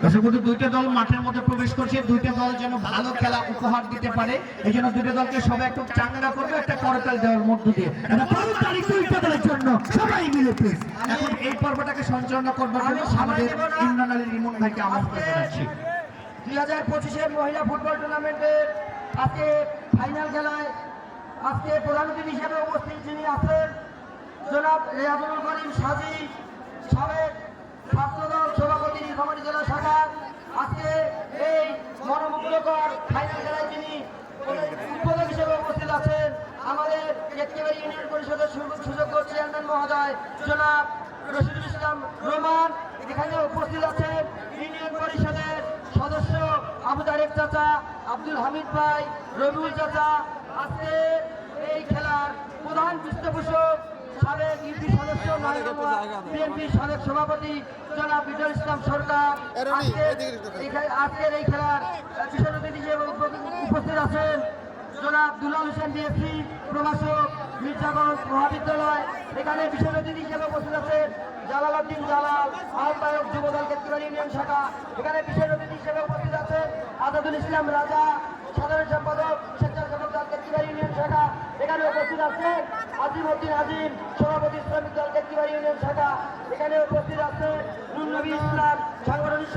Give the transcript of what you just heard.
দর্শক বন্ধু, দুইটা দল মাঠের মধ্যে প্রবেশ করছে। দুইটা দল যেন ভালো খেলা উপহার দিতে পারে, এই জন্য দুইটা দলকে সবাই একটু চাঙ্গা করবে একটা করতাল দেওয়ার মধ্য দিয়ে। দুইটা দলের জন্য সবাই মিলে প্লিজ এখন এই পর্বটাকে সঞ্চালনা করবার জন্য আমাদের ইমরান আলী রিমন ভাইকে আমন্ত্রণ জানাচ্ছি। 2025-এর মহিলা ফুটবল টুর্নামেন্টের আজকে ফাইনাল খেলায় আজকে প্রধান অতিথি হিসেবে উপস্থিত যিনি আছেন জনাব রেয়াজুল করিম সাজি, সাবেক ছাত্রদল সভাপতি নীলফামারী জেলা শাখা। আজকে এই মনোমুগ্ধকর ফাইনাল খেলায় যিনি উদ্বোধক হিসেবে উপস্থিত আছেন আমাদের কেতকিবাড়ি ইউনিয়ন পরিষদের সুযোগ্য চেয়ারম্যান মহোদয় জনাব রশিদুল ইসলাম রহমান। এখানে উপস্থিত আছেন ইউনিয়ন পরিষদের সদস্য আবু তারেক চাচা, আব্দুল হামিদ ভাই, রবিউল চাচা। আজকে এই খেলার প্রধান পৃষ্ঠপোষক সাবেক ইউপি সদস্য বিএনপি সাবেক সভাপতি জনাব বিজয় ইসলাম সরকার। আজকের এই খেলার বিশেষ অতিথি হিসেবে উপস্থিত আছেন জনাব দুলাল হোসেন ডিএসপি প্রভাষক মির্জাগঞ্জ মহাবিদ্যালয়। এখানে বিশেষ অতিথি হিসেবে উপস্থিত আছেন জালালউদ্দিন জালাল, আহ্বায়ক যুবদল কেতকিবাড়ি ইউনিয়ন শাখা। এখানে বিশেষ অতিথি হিসেবে উপস্থিত আছেন আজাদুল ইসলাম রাজা, সাধারণ সম্পাদক স্বেচ্ছাসেবক দল কেতকিবাড়ি ইউনিয়ন শাখা। এখানে উপস্থিত আছেন আজিম উদ্দিন আজিম, সভাপতি শ্রমিক দল কেতকিবাড়ি ইউনিয়ন শাখা। এখানে উপস্থিত আছেন নুর নবী ইসলাম, সাংগঠনিক